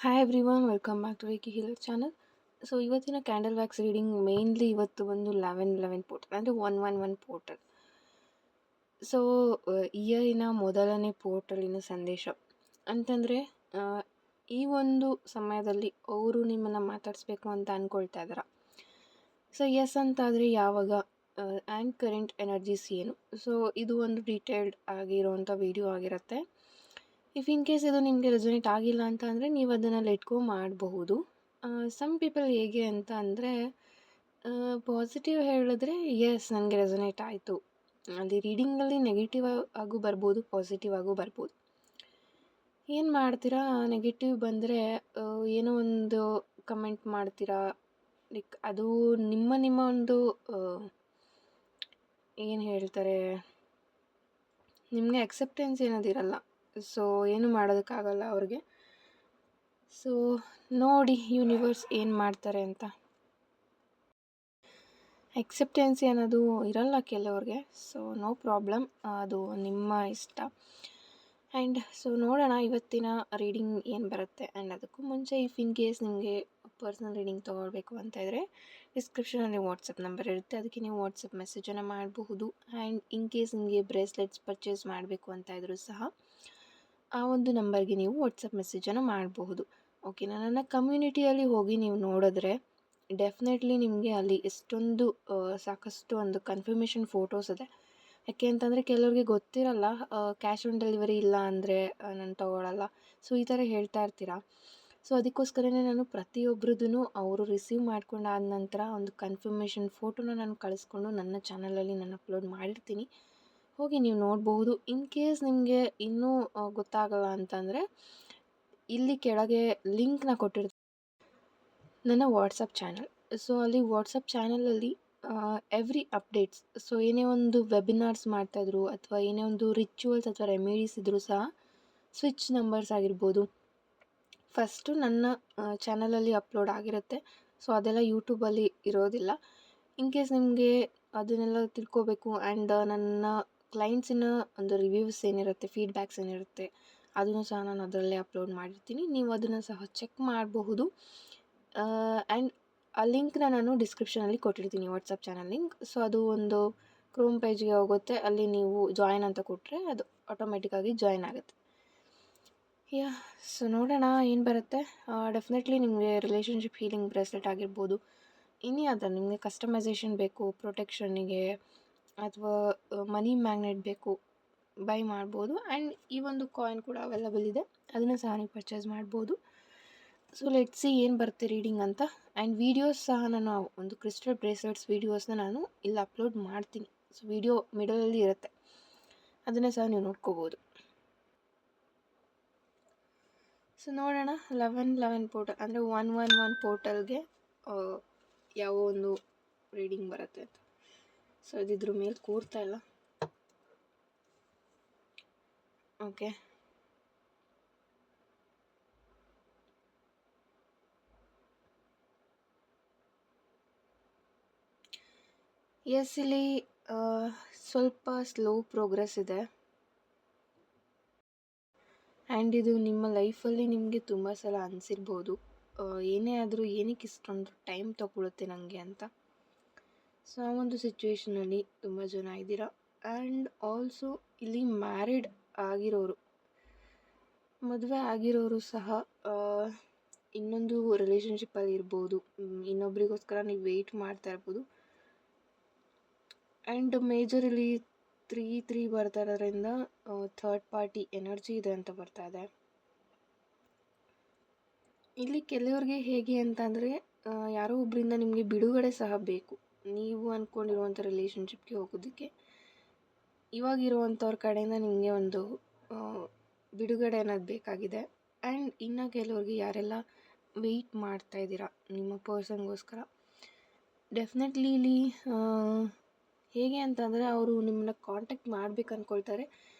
Hi everyone, welcome back to reiki healer channel. So ಇವತ್ತಿನ candle wax reading mainly ಇವತ್ತು ಒಂದು 11 portal ಅಂದರೆ 111 portal. So ಇಯರಿನ ಮೊದಲನೇ ಪೋರ್ಟಲಿನ ಸಂದೇಶ ಅಂತಂದರೆ, ಈ ಒಂದು ಸಮಯದಲ್ಲಿ ಅವರು ನಿಮ್ಮನ್ನು ಮಾತಾಡಿಸ್ಬೇಕು ಅಂತ ಅಂದ್ಕೊಳ್ತಾ ಇದ್ದಾರೆ. ಸೊ ಎಸ್ ಅಂತಾದರೆ ಯಾವಾಗ ಆ್ಯಂಡ್ ಕರೆಂಟ್ ಎನರ್ಜೀಸ್ ಏನು. ಸೊ ಇದು ಒಂದು ಡೀಟೇಲ್ಡ್ ಆಗಿರೋವಂಥ ವಿಡಿಯೋ ಆಗಿರುತ್ತೆ. ಇಫ್ ಇನ್ ಕೇಸ್ ಇದು ನಿಮಗೆ ರೆಸೊನೇಟ್ ಆಗಿಲ್ಲ ಅಂತ ಅಂದರೆ ನೀವು ಅದನ್ನು ಲೆಟ್ ಗೋ ಮಾಡಬಹುದು. ಸಮ್ ಪೀಪಲ್ ಹೇಗೆ ಅಂತ ಅಂದರೆ, ಪಾಸಿಟಿವ್ ಹೇಳಿದ್ರೆ ಎಸ್ ನನಗೆ ರೆಸೊನೇಟ್ ಆಯಿತು. ಅಲ್ಲಿ ರೀಡಿಂಗಲ್ಲಿ ನೆಗೆಟಿವ್ ಆಗೂ ಬರ್ಬೋದು, ಪಾಸಿಟಿವ್ ಆಗೂ ಬರ್ಬೋದು. ಏನು ಮಾಡ್ತೀರಾ, ನೆಗೆಟಿವ್ ಬಂದರೆ ಏನೋ ಒಂದು ಕಮೆಂಟ್ ಮಾಡ್ತೀರಾ. ಲೈಕ್ ಅದು ನಿಮ್ಮ ಒಂದು ಏನು ಹೇಳ್ತಾರೆ, ನಿಮಗೆ ಅಕ್ಸೆಪ್ಟೆನ್ಸ್ ಏನದಿರಲ್ಲ. ಸೊ ಏನು ಮಾಡೋದಕ್ಕಾಗಲ್ಲ ಅವ್ರಿಗೆ. ಸೊ ನೋಡಿ ಯೂನಿವರ್ಸ್ ಏನು ಮಾಡ್ತಾರೆ ಅಂತ. ಅಕ್ಸೆಪ್ಟೆನ್ಸಿ ಅನ್ನೋದು ಇರಲ್ಲ ಕೆಲವ್ರಿಗೆ. ಸೊ ನೋ ಪ್ರಾಬ್ಲಮ್, ಅದು ನಿಮ್ಮ ಇಷ್ಟ. ಆ್ಯಂಡ್ ಸೊ ನೋಡೋಣ ಇವತ್ತಿನ ರೀಡಿಂಗ್ ಏನು ಬರುತ್ತೆ. ಆ್ಯಂಡ್ ಅದಕ್ಕೂ ಮುಂಚೆ ಇಫ್ ಇನ್ ಕೇಸ್ ನಿಮಗೆ ಪರ್ಸ್ನಲ್ ರೀಡಿಂಗ್ ತೊಗೊಳ್ಬೇಕು ಅಂತ ಇದ್ದರೆ ಡಿಸ್ಕ್ರಿಪ್ಷನಲ್ಲಿ ವಾಟ್ಸಪ್ ನಂಬರ್ ಇರುತ್ತೆ, ಅದಕ್ಕೆ ನೀವು ವಾಟ್ಸಪ್ ಮೆಸೇಜನ್ನು ಮಾಡಬಹುದು. ಆ್ಯಂಡ್ ಇನ್ ಕೇಸ್ ನಿಮಗೆ ಬ್ರೇಸ್ಲೆಟ್ಸ್ ಪರ್ಚೇಸ್ ಮಾಡಬೇಕು ಅಂತ ಇದ್ದರೂ ಸಹ ಆ ಒಂದು ನಂಬರ್ಗೆ ನೀವು ವಾಟ್ಸಪ್ ಮೆಸೇಜನ್ನು ಮಾಡಬಹುದು. ಓಕೆನಾ. ನನ್ನ ಕಮ್ಯುನಿಟಿಯಲ್ಲಿ ಹೋಗಿ ನೀವು ನೋಡಿದ್ರೆ ಡೆಫಿನೆಟ್ಲಿ ನಿಮಗೆ ಅಲ್ಲಿ ಎಷ್ಟೊಂದು ಸಾಕಷ್ಟು ಒಂದು ಕನ್ಫರ್ಮೇಷನ್ ಫೋಟೋಸ್ ಇದೆ. ಯಾಕೆ ಅಂತಂದರೆ ಕೆಲವ್ರಿಗೆ ಗೊತ್ತಿರಲ್ಲ, ಕ್ಯಾಶ್ ಆನ್ ಡೆಲಿವರಿ ಇಲ್ಲ ಅಂದರೆ ನಾನು ತೊಗೊಳಲ್ಲ. ಸೊ ಈ ಥರ ಹೇಳ್ತಾ ಇರ್ತೀರಾ. ಸೊ ಅದಕ್ಕೋಸ್ಕರನೇ ನಾನು ಪ್ರತಿಯೊಬ್ಬರದೂ ಅವರು ರಿಸೀವ್ ಮಾಡ್ಕೊಂಡಾದ ನಂತರ ಒಂದು ಕನ್ಫರ್ಮೇಷನ್ ಫೋಟೋನ ನಾನು ಕಳಿಸ್ಕೊಂಡು ನನ್ನ ಚಾನಲಲ್ಲಿ ನಾನು ಅಪ್ಲೋಡ್ ಮಾಡಿರ್ತೀನಿ, ಹೋಗಿ ನೀವು ನೋಡಬಹುದು. ಇನ್ ಕೇಸ್ ನಿಮಗೆ ಇನ್ನೂ ಗೊತ್ತಾಗಲ್ಲ ಅಂತಂದರೆ ಇಲ್ಲಿ ಕೆಳಗೆ ಲಿಂಕ್ನ ಕೊಟ್ಟಿರ್ತೀನಿ, ನನ್ನ ವಾಟ್ಸಪ್ ಚಾನಲ್. ಸೊ ಅಲ್ಲಿ ವಾಟ್ಸಪ್ ಚಾನಲಲ್ಲಿ ಎವ್ರಿ ಅಪ್ಡೇಟ್ಸ್, ಸೊ ಏನೇ ಒಂದು ವೆಬಿನಾರ್ಸ್ ಮಾಡ್ತಾಯಿದ್ರು ಅಥವಾ ಏನೇ ಒಂದು ರಿಚುವಲ್ಸ್ ಅಥವಾ ರೆಮಿಡೀಸ್ ಇದ್ದರೂ ಸಹ ಸ್ವಿಚ್ ನಂಬರ್ಸ್ ಆಗಿರ್ಬೋದು, ಫಸ್ಟು ನನ್ನ ಚಾನಲಲ್ಲಿ ಅಪ್ಲೋಡ್ ಆಗಿರುತ್ತೆ. ಸೊ ಅದೆಲ್ಲ ಯೂಟ್ಯೂಬಲ್ಲಿ ಇರೋದಿಲ್ಲ. ಇನ್ ಕೇಸ್ ನಿಮಗೆ ಅದನ್ನೆಲ್ಲ ತಿಳ್ಕೋಬೇಕು ಆ್ಯಂಡ್ ನನ್ನ ಕ್ಲೈಂಟ್ಸಿನ ಒಂದು ರಿವ್ಯೂಸ್ ಏನಿರುತ್ತೆ, ಫೀಡ್ಬ್ಯಾಕ್ಸ್ ಏನಿರುತ್ತೆ, ಅದನ್ನು ಸಹ ನಾನು ಅದರಲ್ಲೇ ಅಪ್ಲೋಡ್ ಮಾಡಿರ್ತೀನಿ. ನೀವು ಅದನ್ನು ಸಹ ಚೆಕ್ ಮಾಡಬಹುದು. ಆ್ಯಂಡ್ ಆ ಲಿಂಕ್ನ ನಾನು ಡಿಸ್ಕ್ರಿಪ್ಷನಲ್ಲಿ ಕೊಟ್ಟಿರ್ತೀನಿ, ವಾಟ್ಸಪ್ ಚಾನಲ್ ಲಿಂಕ್. ಸೊ ಅದು ಒಂದು ಕ್ರೋಮ್ ಪೇಜ್ಗೆ ಹೋಗುತ್ತೆ, ಅಲ್ಲಿ ನೀವು ಜಾಯಿನ್ ಅಂತ ಕೊಟ್ಟರೆ ಅದು ಆಟೋಮೆಟಿಕ್ಕಾಗಿ ಜಾಯಿನ್ ಆಗುತ್ತೆ. ಸೊ ನೋಡೋಣ ಏನು ಬರುತ್ತೆ. ಡೆಫಿನೆಟ್ಲಿ ನಿಮಗೆ ರಿಲೇಷನ್ಶಿಪ್ ಹೀಲಿಂಗ್ ಬ್ರೇಸ್ಲೆಟ್ ಆಗಿರ್ಬೋದು, ಇನ್ನೇ ಅದ ನಿಮಗೆ ಕಸ್ಟಮೈಸೇಷನ್ ಬೇಕು ಪ್ರೊಟೆಕ್ಷನ್ನಿಗೆ ಅಥವಾ ಮನಿ ಮ್ಯಾಗ್ನೆಟ್ ಬೇಕು, ಬೈ ಮಾಡ್ಬೋದು. ಆ್ಯಂಡ್ ಈ ಒಂದು ಕಾಯಿನ್ ಕೂಡ ಅವೈಲಬಲ್ ಇದೆ, ಅದನ್ನು ಸಹ ನೀವು ಪರ್ಚೇಸ್ ಮಾಡ್ಬೋದು. ಸೊ ಲೆಟ್ ಸಿ ಏನು ಬರುತ್ತೆ ರೀಡಿಂಗ್ ಅಂತ. ಆ್ಯಂಡ್ ವೀಡಿಯೋಸ್ ಸಹ ನಾನು ಒಂದು ಕ್ರಿಸ್ಟಲ್ ಬ್ರೇಸ್ಲೆಟ್ಸ್ ವೀಡಿಯೋಸ್ನ ನಾನು ಇಲ್ಲಿ ಅಪ್ಲೋಡ್ ಮಾಡ್ತೀನಿ. ಸೊ ವೀಡಿಯೋ ಮಿಡಲಲ್ಲಿ ಇರುತ್ತೆ, ಅದನ್ನು ಸಹ ನೀವು ನೋಡ್ಕೋಬೋದು. ಸೊ ನೋಡೋಣ 11 ಪೋರ್ಟಲ್ ಅಂದರೆ 111 ಪೋರ್ಟಲ್ಗೆ ಯಾವ ಒಂದು ರೀಡಿಂಗ್ ಬರುತ್ತೆ ಅಂತ. ಸೊ ಇದ್ರ ಮೇಲೆ ಕೂರ್ತಾ ಇಲ್ಲ. ಓಕೆ, ಎಸ್ ಇಲ್ಲಿ ಸ್ವಲ್ಪ ಸ್ಲೋ ಪ್ರೋಗ್ರೆಸ್ ಇದೆ. ಆ್ಯಂಡ್ ಇದು ನಿಮ್ಮ ಲೈಫಲ್ಲಿ ನಿಮಗೆ ತುಂಬ ಸಲ ಅನಿಸಿರ್ಬೋದು, ಏನೇ ಆದರೂ ಏನಕ್ಕೆ ಇಷ್ಟೊಂದು ಟೈಮ್ ತೊಗೊಳುತ್ತೆ ನನಗೆ ಅಂತ. ಸೊ ಆ ಒಂದು ಸಿಚುವೇಷನಲ್ಲಿ ತುಂಬ ಜನ ಇದ್ದೀರಾ. ಆ್ಯಂಡ್ ಆಲ್ಸೋ ಇಲ್ಲಿ ಮ್ಯಾರಿಡ್ ಆಗಿರೋರು, ಮದುವೆ ಆಗಿರೋರು ಸಹ ಇನ್ನೊಂದು ರಿಲೇಷನ್ಶಿಪ್ಪಲ್ಲಿ ಇರ್ಬೋದು, ಇನ್ನೊಬ್ರಿಗೋಸ್ಕರ ನೀವು ವೆಯ್ಟ್ ಮಾಡ್ತಾ ಇರ್ಬೋದು. ಆ್ಯಂಡ್ ಮೇಜರಲ್ಲಿ 3 ಬರ್ತಾ ಇರೋದ್ರಿಂದ ಥರ್ಡ್ ಪಾರ್ಟಿ ಎನರ್ಜಿ ಇದೆ ಅಂತ ಬರ್ತಾ ಇದೆ. ಇಲ್ಲಿ ಕೆಲವ್ರಿಗೆ ಹೇಗೆ ಅಂತಂದರೆ, ಯಾರೋ ಒಬ್ಬರಿಂದ ನಿಮಗೆ ಬಿಡುಗಡೆ ಸಹ ಬೇಕು. ನೀವು ಅಂದ್ಕೊಂಡಿರುವಂಥ ರಿಲೇಷನ್ಶಿಪ್ಗೆ ಹೋಗೋದಕ್ಕೆ ಇವಾಗಿರುವಂಥವ್ರ ಕಡೆಯಿಂದ ನಿಮಗೆ ಒಂದು ಬಿಡುಗಡೆ ಅನ್ನೋದು ಬೇಕಾಗಿದೆ. ಆ್ಯಂಡ್ ಇನ್ನು ಕೆಲವ್ರಿಗೆ ಯಾರೆಲ್ಲ ವೆಯ್ಟ್ ಮಾಡ್ತಾಯಿದ್ದೀರಾ ನಿಮ್ಮ ಪರ್ಸನ್ಗೋಸ್ಕರ, ಡೆಫಿನೆಟ್ಲಿ ಇಲ್ಲಿ ಹೇಗೆ ಅಂತಂದರೆ ಅವರು ನಿಮ್ಮನ್ನ ಕಾಂಟ್ಯಾಕ್ಟ್ ಮಾಡಬೇಕು ಅಂದ್ಕೊಳ್ತಾರೆ.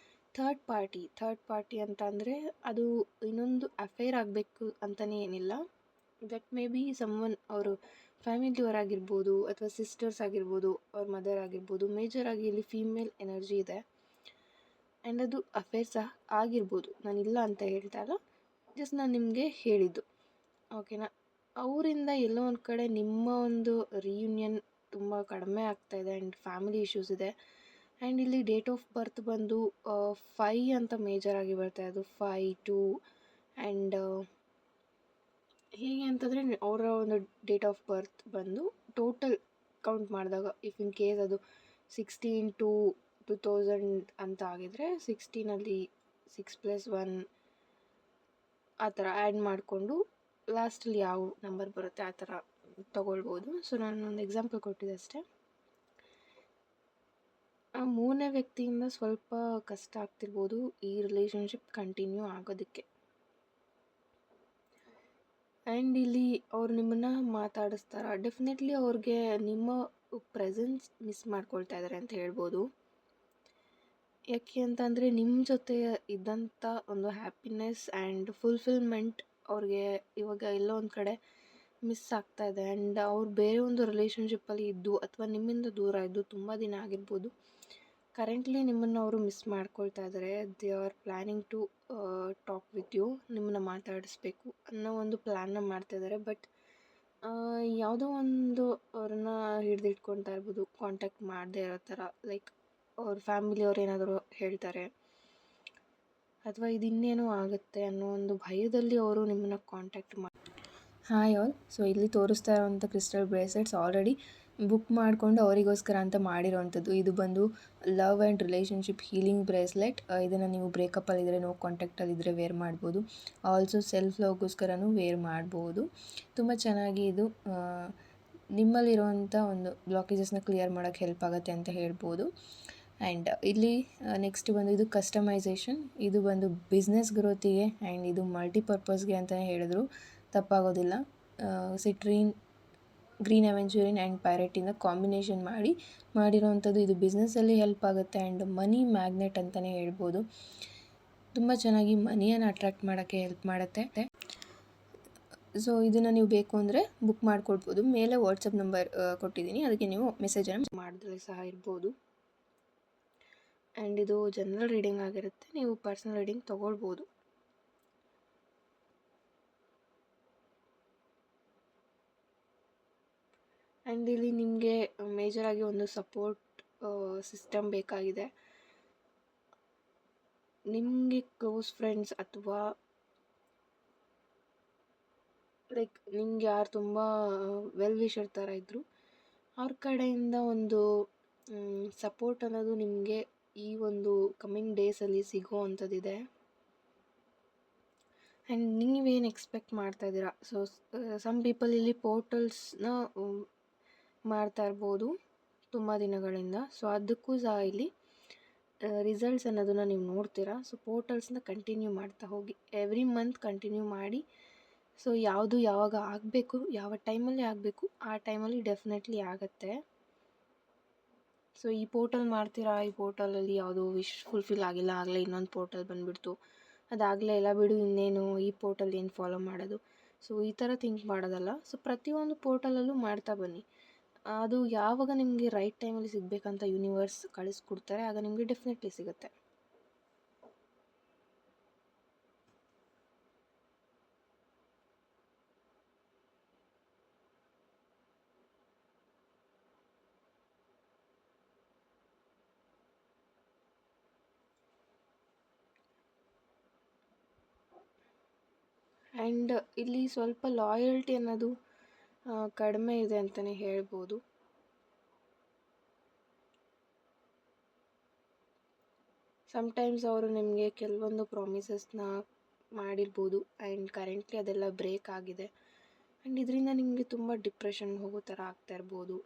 ಥರ್ಡ್ ಪಾರ್ಟಿ ಅಂತ ಅಂದರೆ ಅದು ಇನ್ನೊಂದು ಅಫೇರ್ ಆಗಬೇಕು ಅಂತಲೇ ಏನಿಲ್ಲ. ದಟ್ ಮೇ ಬಿ ಸಮ್ವನ್ ಅವರು ಫ್ಯಾಮಿಲಿಯವರಾಗಿರ್ಬೋದು ಅಥವಾ ಸಿಸ್ಟರ್ಸ್ ಆಗಿರ್ಬೋದು, ಅವ್ರ ಮದರ್ ಆಗಿರ್ಬೋದು. ಮೇಜರಾಗಿ ಇಲ್ಲಿ ಫೀಮೇಲ್ ಎನರ್ಜಿ ಇದೆ. ಆ್ಯಂಡ್ ಅದು ಅಫೇರ್ ಸಹ ಆಗಿರ್ಬೋದು, ನಾನಿಲ್ಲ ಅಂತ ಹೇಳ್ತಾ ಇಲ್ಲ, ಜಸ್ಟ್ ನಾನು ನಿಮಗೆ ಹೇಳಿದ್ದು. ಓಕೆನಾ. ಅವರಿಂದ ಎಲ್ಲೋ ಒಂದು ಕಡೆ ನಿಮ್ಮ ಒಂದು ರಿಯೂನಿಯನ್ ತುಂಬ ಕಡಿಮೆ ಆಗ್ತಾಯಿದೆ ಆ್ಯಂಡ್ ಫ್ಯಾಮಿಲಿ ಇಶ್ಯೂಸ್ ಇದೆ. ಆ್ಯಂಡ್ ಇಲ್ಲಿ ಡೇಟ್ ಆಫ್ ಬರ್ತ್ ಬಂದು 5 ಅಂತ ಮೇಜರಾಗಿ ಬರ್ತಾಯಿದೆ. ಅದು 5, 2 ಆ್ಯಂಡ್ ಹೇಗೆ ಅಂತಂದರೆ ಅವರ ಒಂದು ಡೇಟ್ ಆಫ್ ಬರ್ತ್ ಬಂದು ಟೋಟಲ್ ಕೌಂಟ್ ಮಾಡಿದಾಗ ಇಫ್ ಇನ್ ಕೇಸ್ ಅದು 16 to 2000 ಅಂತ ಆಗಿದರೆ 16ಅಲ್ಲಿ 6+1 ಆ ಥರ ಆ್ಯಡ್ ಮಾಡಿಕೊಂಡು ಲಾಸ್ಟಲ್ಲಿ ಯಾವ ನಂಬರ್ ಬರುತ್ತೆ ಆ ಥರ ತೊಗೊಳ್ಬೋದು. ಸೊ ನಾನು ಒಂದು ಎಕ್ಸಾಂಪಲ್ ಕೊಟ್ಟಿದ್ದೆ ಅಷ್ಟೇ. ಆ ಮೂರನೇ ವ್ಯಕ್ತಿಯಿಂದ ಸ್ವಲ್ಪ ಕಷ್ಟ ಆಗ್ತಿರ್ಬೋದು ಈ ರಿಲೇಷನ್ಶಿಪ್ ಕಂಟಿನ್ಯೂ ಆಗೋದಕ್ಕೆ. ಆ್ಯಂಡ್ ಇಲ್ಲಿ ಅವ್ರು ನಿಮ್ಮನ್ನು ಮಾತಾಡಿಸ್ತಾರೆ. ಡೆಫಿನೆಟ್ಲಿ ಅವ್ರಿಗೆ ನಿಮ್ಮ ಪ್ರೆಸೆನ್ಸ್ ಮಿಸ್ ಮಾಡ್ಕೊಳ್ತಾ ಇದ್ದಾರೆ ಅಂತ ಹೇಳ್ಬೋದು. ಯಾಕೆ ಅಂತಂದರೆ ನಿಮ್ಮ ಜೊತೆ ಇದ್ದಂಥ ಒಂದು ಹ್ಯಾಪಿನೆಸ್ ಆ್ಯಂಡ್ ಫುಲ್ಫಿಲ್ಮೆಂಟ್ ಅವ್ರಿಗೆ ಇವಾಗ ಎಲ್ಲೋ ಒಂದು ಕಡೆ ಮಿಸ್ ಆಗ್ತಾ ಇದೆ. ಆ್ಯಂಡ್ ಅವ್ರು ಬೇರೆ ಒಂದು ರಿಲೇಷನ್ಶಿಪ್ಪಲ್ಲಿ ಇದ್ದು ಅಥವಾ ನಿಮ್ಮಿಂದ ದೂರ ಇದ್ದು ತುಂಬ ದಿನ ಆಗಿರ್ಬೋದು. ಕರೆಂಟ್ಲಿ ನಿಮ್ಮನ್ನು ಅವರು ಮಿಸ್ ಮಾಡ್ಕೊಳ್ತಾ ಇದ್ದಾರೆ. They are planning to talk with you, ನಿಮ್ಮನ್ನ ಮಾತಾಡಿಸ್ಬೇಕು ಅನ್ನೋ ಒಂದು ಪ್ಲ್ಯಾನ್ನ ಮಾಡ್ತಾಯಿದ್ದಾರೆ. ಬಟ್ ಯಾವುದೋ ಒಂದು ಅವ್ರನ್ನ ಹಿಡಿದಿಟ್ಕೊಳ್ತಾ ಇರ್ಬೋದು, ಕಾಂಟ್ಯಾಕ್ಟ್ ಮಾಡದೇ ಇರೋ ಥರ. ಲೈಕ್ ಅವ್ರ ಫ್ಯಾಮಿಲಿಯವ್ರು ಏನಾದರೂ ಹೇಳ್ತಾರೆ ಅಥವಾ ಇದು ಇನ್ನೇನೋ ಆಗುತ್ತೆ ಅನ್ನೋ ಒಂದು ಭಯದಲ್ಲಿ ಅವರು ನಿಮ್ಮನ್ನು ಕಾಂಟ್ಯಾಕ್ಟ್ ಮಾಡಿ. Hi all. ಸೊ ಇಲ್ಲಿ ತೋರಿಸ್ತಾ ಇರೋವಂಥ ಕ್ರಿಸ್ಟಲ್ ಬ್ರೇಸ್ಲೆಟ್ಸ್ ಆಲ್ರೆಡಿ ಬುಕ್ ಮಾಡಿಕೊಂಡು ಅವರಿಗೋಸ್ಕರ ಅಂತ ಮಾಡಿರೋವಂಥದ್ದು. ಇದು ಬಂದು love and relationship healing bracelet. ಇದನ್ನು ನೀವು ಬ್ರೇಕಪ್ಪಲ್ಲಿದ್ದರೆ, ನೋ ಕಾಂಟ್ಯಾಕ್ಟಲ್ಲಿದ್ದರೆ ವೇರ್ ಮಾಡ್ಬೋದು. ಆಲ್ಸೋ ಸೆಲ್ಫ್ ಲವ್ಗೋಸ್ಕರನೂ ವೇರ್ ಮಾಡ್ಬೋದು. ತುಂಬ ಚೆನ್ನಾಗಿ ಇದು ನಿಮ್ಮಲ್ಲಿರುವಂಥ ಒಂದು ಬ್ಲಾಕೇಜಸ್ನ ಕ್ಲಿಯರ್ ಮಾಡೋಕ್ಕೆ ಹೆಲ್ಪ್ ಆಗುತ್ತೆ ಅಂತ ಹೇಳ್ಬೋದು. ಆ್ಯಂಡ್ ಇಲ್ಲಿ ನೆಕ್ಸ್ಟ್ ಬಂದು ಇದು ಕಸ್ಟಮೈಸೇಷನ್. ಇದು ಬಂದು ಬಿಸ್ನೆಸ್ ಗ್ರೋತಿಗೆ ಆ್ಯಂಡ್ ಇದು ಮಲ್ಟಿಪರ್ಪಸ್ಗೆ ಅಂತಲೇ ಹೇಳಿದ್ರು ತಪ್ಪಾಗೋದಿಲ್ಲ. ಸಿಟ್ರೀನ್, ಗ್ರೀನ್ ಅವೆಂಚೂರಿನ್ ಆ್ಯಂಡ್ ಪೈರೆಟಿಂದ ಕಾಂಬಿನೇಷನ್ ಮಾಡಿರೋವಂಥದ್ದು. ಇದು ಬಿಸ್ನೆಸ್ಸಲ್ಲಿ ಹೆಲ್ಪ್ ಆಗುತ್ತೆ ಆ್ಯಂಡ್ ಮನಿ ಮ್ಯಾಗ್ನೆಟ್ ಅಂತಲೇ ಹೇಳ್ಬೋದು. ತುಂಬ ಚೆನ್ನಾಗಿ ಮನಿಯನ್ನು ಅಟ್ರ್ಯಾಕ್ಟ್ ಮಾಡೋಕ್ಕೆ ಹೆಲ್ಪ್ ಮಾಡುತ್ತೆ. ಸೊ ಇದನ್ನು ನೀವು ಬೇಕು ಅಂದರೆ ಬುಕ್ ಮಾಡ್ಕೊಳ್ಬೋದು. ಮೇಲೆ ವಾಟ್ಸಪ್ ನಂಬರ್ ಕೊಟ್ಟಿದ್ದೀನಿ, ಅದಕ್ಕೆ ನೀವು ಮೆಸೇಜನ್ನು ಮಾಡಿದ್ರೆ ಸಹ ಇರ್ಬೋದು. ಆ್ಯಂಡ್ ಇದು ಜನರಲ್ ರೀಡಿಂಗ್ ಆಗಿರುತ್ತೆ, ನೀವು ಪರ್ಸನಲ್ ರೀಡಿಂಗ್ ತೊಗೊಳ್ಬೋದು. ಆ್ಯಂಡ್ ಇಲ್ಲಿ ನಿಮಗೆ ಮೇಜರಾಗಿ ಒಂದು ಸಪೋರ್ಟ್ ಸಿಸ್ಟಮ್ ಬೇಕಾಗಿದೆ. ನಿಮಗೆ ಕ್ಲೋಸ್ ಫ್ರೆಂಡ್ಸ್ ಅಥವಾ ಲೈಕ್ ನಿಮ್ಗೆ ಯಾರು ತುಂಬ ವೆಲ್ ವಿಷರ್ ಥರ ಇದ್ದರು ಅವ್ರ ಕಡೆಯಿಂದ ಒಂದು ಸಪೋರ್ಟ್ ಅನ್ನೋದು ನಿಮಗೆ ಈ ಒಂದು ಕಮ್ಮಿಂಗ್ ಡೇಸಲ್ಲಿ ಸಿಗೋ ಅಂಥದ್ದಿದೆ. ಆ್ಯಂಡ್ ನೀವೇನು ಎಕ್ಸ್ಪೆಕ್ಟ್ ಮಾಡ್ತಾಯಿದ್ದೀರಾ? ಸೊ ಸಮ್ ಪೀಪಲ್ ಇಲ್ಲಿ ಪೋರ್ಟಲ್ಸ್ನ ಮಾಡ್ತಾ ಇರ್ಬೋದು ತುಂಬ ದಿನಗಳಿಂದ. ಸೊ ಅದಕ್ಕೂ ಸಹ ಇಲ್ಲಿ ರಿಸಲ್ಟ್ಸ್ ಅನ್ನೋದನ್ನು ನೀವು ನೋಡ್ತೀರಾ. ಸೊ ಪೋರ್ಟಲ್ಸ್ನ ಕಂಟಿನ್ಯೂ ಮಾಡ್ತಾ ಹೋಗಿ, ಎವ್ರಿ ಮಂತ್ ಕಂಟಿನ್ಯೂ ಮಾಡಿ. ಸೊ ಯಾವುದು ಯಾವಾಗ ಆಗಬೇಕು, ಯಾವ ಟೈಮಲ್ಲಿ ಆಗಬೇಕು ಆ ಟೈಮಲ್ಲಿ ಡೆಫಿನೆಟ್ಲಿ ಆಗುತ್ತೆ. ಸೊ ಈ ಪೋರ್ಟಲ್ ಮಾಡ್ತೀರಾ, ಈ ಪೋರ್ಟಲಲ್ಲಿ ಯಾವುದೋ ವಿಶ್ ಫುಲ್ಫಿಲ್ ಆಗಿಲ್ಲ, ಆಗಲೇ ಇನ್ನೊಂದು ಪೋರ್ಟಲ್ ಬಂದುಬಿಡ್ತು, ಅದಾಗಲೇ ಎಲ್ಲ ಬಿಡು ಇನ್ನೇನು ಈ ಪೋರ್ಟಲ್ ಏನು ಫಾಲೋ ಮಾಡೋದು. ಸೊ ಈ ಥರ ಥಿಂಕ್ ಮಾಡೋದಲ್ಲ. ಸೊ ಪ್ರತಿಯೊಂದು ಪೋರ್ಟಲಲ್ಲೂ ಮಾಡ್ತಾ ಬನ್ನಿ. ಅದು ಯಾವಾಗ ನಿಮಗೆ ರೈಟ್ ಟೈಮಲ್ಲಿ ಸಿಗಬೇಕಂತ ಯೂನಿವರ್ಸ್ ಕಳಿಸ್ಕೊಡ್ತಾರೆ, ಆಗ ನಿಮಗೆ ಡೆಫಿನೆಟ್ಲಿ ಸಿಗುತ್ತೆ. ಆ್ಯಂಡ್ ಇಲ್ಲಿ ಸ್ವಲ್ಪ ಲಾಯಲ್ಟಿ ಅನ್ನೋದು ಕಡಿಮೆ ಇದೆ ಅಂತಲೇ ಹೇಳ್ಬೋದು. ಸಮ್ಟೈಮ್ಸ್ ಅವರು ನಿಮಗೆ ಕೆಲವೊಂದು ಪ್ರಾಮಿಸಸ್ನ ಮಾಡಿರ್ಬೋದು ಆ್ಯಂಡ್ ಕರೆಂಟ್ಲಿ ಅದೆಲ್ಲ ಬ್ರೇಕ್ ಆಗಿದೆ. ಆ್ಯಂಡ್ ಇದರಿಂದ ನಿಮಗೆ ತುಂಬ ಡಿಪ್ರೆಷನ್ ಹೋಗೋ ಥರ ಆಗ್ತಾ ಇರ್ಬೋದು,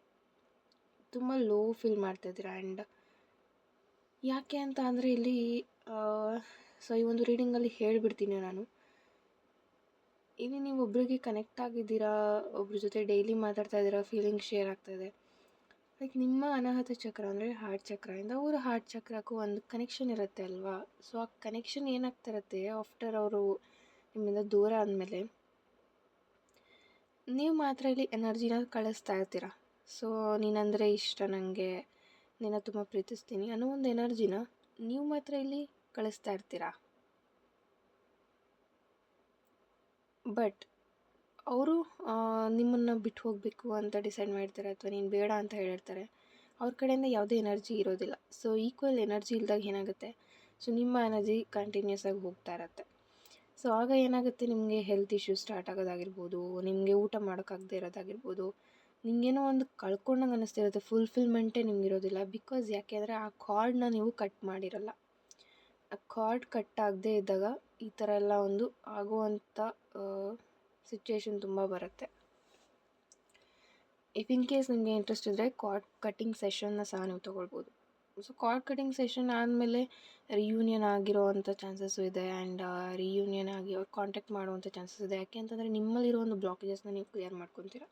ತುಂಬ ಲೋ ಫೀಲ್ ಮಾಡ್ತಾಯಿದ್ದೀರಾ. ಆ್ಯಂಡ್ ಯಾಕೆ ಅಂತ ಅಂದರೆ ಇಲ್ಲಿ ಸೊ ಈ ಒಂದು ರೀಡಿಂಗಲ್ಲಿ ಹೇಳಿಬಿಡ್ತೀನಿ ನಾನು. ಇಲ್ಲಿ ನೀವು ಒಬ್ಬರಿಗೆ ಕನೆಕ್ಟ್ ಆಗಿದ್ದೀರಾ, ಒಬ್ರ ಜೊತೆ ಡೈಲಿ ಮಾತಾಡ್ತಾ ಇದ್ದೀರಾ, ಫೀಲಿಂಗ್ ಶೇರ್ ಆಗ್ತಾಯಿದೆ. ಲೈಕ್ ನಿಮ್ಮ ಅನಾಹತ ಚಕ್ರ ಅಂದರೆ ಹಾರ್ಟ್ ಚಕ್ರದಿಂದ ಅವರ ಹಾರ್ಟ್ ಚಕ್ರಕ್ಕೂ ಒಂದು ಕನೆಕ್ಷನ್ ಇರುತ್ತೆ ಅಲ್ವಾ. ಸೊ ಆ ಕನೆಕ್ಷನ್ ಏನಾಗ್ತಿರುತ್ತೆ ಆಫ್ಟರ್ ಅವರು ನಿಮ್ಮಿಂದ ದೂರ ಆದಮೇಲೆ, ನೀವು ಮಾತ್ರ ಇಲ್ಲಿ ಎನರ್ಜಿನ ಕಳಿಸ್ತಾ ಇರ್ತೀರ. ಸೊ ನೀನಂದರೆ ಇಷ್ಟ ನನಗೆ, ನಿನ್ನ ತುಂಬ ಪ್ರೀತಿಸ್ತೀನಿ ಅನ್ನೋ ಒಂದು ಎನರ್ಜಿನ ನೀವು ಮಾತ್ರ ಇಲ್ಲಿ ಕಳಿಸ್ತಾ ಇರ್ತೀರ. ಬಟ್ ಅವರು ನಿಮ್ಮನ್ನು ಬಿಟ್ಟು ಹೋಗಬೇಕು ಅಂತ ಡಿಸೈಡ್ ಮಾಡಿರ್ತಾರೆ ಅಥವಾ ನೀನು ಬೇಡ ಅಂತ ಹೇಳಿರ್ತಾರೆ. ಅವ್ರ ಕಡೆಯಿಂದ ಯಾವುದೇ ಎನರ್ಜಿ ಇರೋದಿಲ್ಲ. ಸೊ ಈಕ್ವಲ್ ಎನರ್ಜಿ ಇಲ್ದಾಗ ಏನಾಗುತ್ತೆ, ಸೊ ನಿಮ್ಮ ಎನರ್ಜಿ ಕಂಟಿನ್ಯೂಸ್ ಆಗಿ ಹೋಗ್ತಾ ಇರತ್ತೆ. ಸೊ ಆಗ ಏನಾಗುತ್ತೆ, ನಿಮಗೆ ಹೆಲ್ತ್ ಇಶ್ಯೂಸ್ ಸ್ಟಾರ್ಟ್ ಆಗೋದಾಗಿರ್ಬೋದು, ನಿಮಗೆ ಊಟ ಮಾಡೋಕ್ಕಾಗದೇ ಇರೋದಾಗಿರ್ಬೋದು, ನಿಮಗೇನೋ ಒಂದು ಕಳ್ಕೊಂಡಂಗೆ ಅನ್ನಿಸ್ತಿರುತ್ತೆ, ಫುಲ್ಫಿಲ್ಮೆಂಟೇ ನಿಮಗಿರೋದಿಲ್ಲ. ಬಿಕಾಸ್ ಯಾಕೆಂದರೆ ಆ ಕಾರ್ಡ್ನ ನೀವು ಕಟ್ ಮಾಡಿರಲ್ಲ. ಆ ಕಾರ್ಡ್ ಕಟ್ ಆಗದೇ ಇದ್ದಾಗ ಈ ಥರ ಎಲ್ಲ ಒಂದು ಆಗುವಂಥ ಸಿಚುವೇಶನ್ ತುಂಬ ಬರುತ್ತೆ. ಇಫ್ ಇನ್ ಕೇಸ್ ನಿಮಗೆ ಇಂಟ್ರೆಸ್ಟ್ ಇದ್ದರೆ ಕಾರ್ಡ್ ಕಟ್ಟಿಂಗ್ ಸೆಷನ್ನ ಸಹ ನೀವು ತೊಗೊಳ್ಬೋದು. ಸೊ ಕಾರ್ಡ್ ಕಟ್ಟಿಂಗ್ ಸೆಷನ್ ಆದಮೇಲೆ ರಿಯೂನಿಯನ್ ಆಗಿರೋವಂಥ ಚಾನ್ಸಸ್ಸು ಇದೆ. ಆ್ಯಂಡ್ ರಿಯೂನಿಯನ್ ಆಗಿ ಅವ್ರು ಕಾಂಟ್ಯಾಕ್ಟ್ ಮಾಡುವಂಥ ಚಾನ್ಸಸ್ ಇದೆ. ಯಾಕೆ ಅಂತಂದರೆ ನಿಮ್ಮಲ್ಲಿರೋ ಒಂದು ಬ್ಲಾಕೇಜಸ್ನ ನೀವು ಕ್ಲಿಯರ್ ಮಾಡ್ಕೊತೀರ.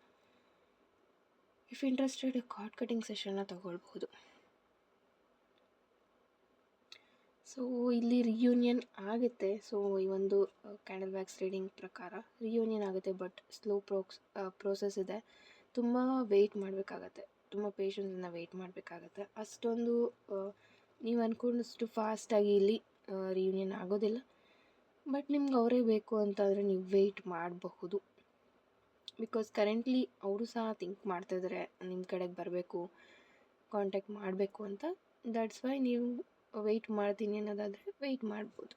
ಇಫ್ ಇಂಟ್ರೆಸ್ಟೆಡ್ ಕಾರ್ಡ್ ಕಟ್ಟಿಂಗ್ ಸೆಷನ್ನ ತೊಗೊಳ್ಬೋದು. ಸೊ ಇಲ್ಲಿ ರಿಯೂನಿಯನ್ ಆಗುತ್ತೆ. ಸೊ ಈ ಒಂದು ಕ್ಯಾಂಡಲ್ ವ್ಯಾಕ್ಸ್ ರೀಡಿಂಗ್ ಪ್ರಕಾರ ರಿಯೂನಿಯನ್ ಆಗುತ್ತೆ, ಬಟ್ ಸ್ಲೋ ಪ್ರೋಸೆಸ್ ಇದೆ. ತುಂಬ ವೆಯ್ಟ್ ಮಾಡಬೇಕಾಗತ್ತೆ, ತುಂಬ ಪೇಷನ್ಸಿಂದ ವೆಯ್ಟ್ ಮಾಡಬೇಕಾಗತ್ತೆ. ಅಷ್ಟೊಂದು ನೀವು ಅಂದ್ಕೊಂಡಷ್ಟು ಫಾಸ್ಟಾಗಿ ಇಲ್ಲಿ ರಿಯೂನಿಯನ್ ಆಗೋದಿಲ್ಲ. ಬಟ್ ನಿಮ್ಗೆ ಅವರೇ ಬೇಕು ಅಂತಂದರೆ ನೀವು ವೆಯ್ಟ್ ಮಾಡಬಹುದು. ಬಿಕಾಸ್ ಕರೆಂಟ್ಲಿ ಅವರು ಸಹ ಥಿಂಕ್ ಮಾಡ್ತಾಯಿದ್ದಾರೆ ನಿಮ್ಮ ಕಡೆಗೆ ಬರಬೇಕು, ಕಾಂಟ್ಯಾಕ್ಟ್ ಮಾಡಬೇಕು ಅಂತ. ದಟ್ಸ್ ವೈ ನೀವು ವೆಯ್ಟ್ ಮಾಡ್ತೀನಿ ಅನ್ನೋದಾದರೆ ವೆಯ್ಟ್ ಮಾಡ್ಬೋದು.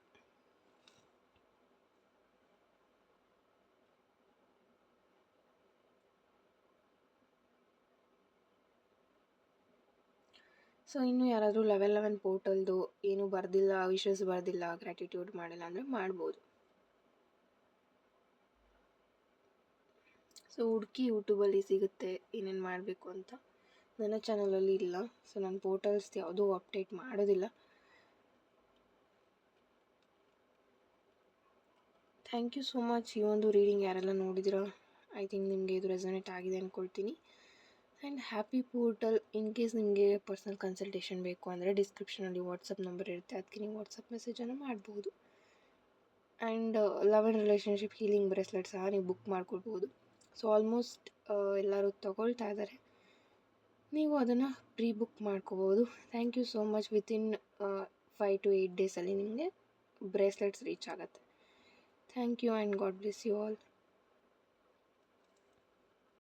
ಸೊ ಇನ್ನು ಯಾರಾದರೂ ಲೆವೆಲ್ 11 ಪೋರ್ಟಲ್ದು ಏನೂ ಬರೆದಿಲ್ಲ, ವಿಶಸ್ ಬರೆದಿಲ್ಲ, ಗ್ರ್ಯಾಟಿಟ್ಯೂಡ್ ಮಾಡಿಲ್ಲ ಅಂದರೆ ಮಾಡ್ಬೋದು. ಸೊ ಹುಡುಕಿ ಯೂಟ್ಯೂಬಲ್ಲಿ ಸಿಗುತ್ತೆ ಏನೇನು ಮಾಡಬೇಕು ಅಂತ. ನನ್ನ ಚಾನಲಲ್ಲಿ ಇಲ್ಲ. ಸೊ ನಾನು ಪೋರ್ಟಲ್ಸ್ ಯಾವುದೂ ಅಪ್ಡೇಟ್ ಮಾಡೋದಿಲ್ಲ. Thank you so much. ಈ ಒಂದು ರೀಡಿಂಗ್ ಯಾರೆಲ್ಲ ನೋಡಿದಿರೋ, ಐ ಥಿಂಕ್ ನಿಮಗೆ ಇದು ರೆಸೊನೇಟ್ ಆಗಿದೆ ಅಂದ್ಕೊಳ್ತೀನಿ. And happy portal. In case ನಿಮಗೆ ಪರ್ಸ್ನಲ್ ಕನ್ಸಲ್ಟೇಷನ್ ಬೇಕು ಅಂದರೆ ಡಿಸ್ಕ್ರಿಪ್ಷನಲ್ಲಿ ವಾಟ್ಸಪ್ ನಂಬರ್ ಇರುತ್ತೆ, ಅದಕ್ಕೆ ನೀವು ವಾಟ್ಸಪ್ ಮೆಸೇಜನ್ನು ಮಾಡ್ಬೋದು. ಆ್ಯಂಡ್ 11 ರಿಲೇಷನ್ಶಿಪ್ ಹೀಲಿಂಗ್ ಬ್ರೇಸ್ಲೆಟ್ ಸಹ ನೀವು ಬುಕ್ ಮಾಡ್ಕೊಳ್ಬೋದು. ಸೊ ಆಲ್ಮೋಸ್ಟ್ ಎಲ್ಲರೂ ತೊಗೊಳ್ತಾ ಇದ್ದಾರೆ. ನೀವು ಅದನ್ನು ಪ್ರೀ ಬುಕ್ ಮಾಡ್ಕೋಬೋದು. Thank you so much. Within 5 to 8 ಡೇಸಲ್ಲಿ ನಿಮಗೆ ಬ್ರೇಸ್ಲೆಟ್ಸ್ ರೀಚ್ ಆಗುತ್ತೆ. Thank you and God bless you all.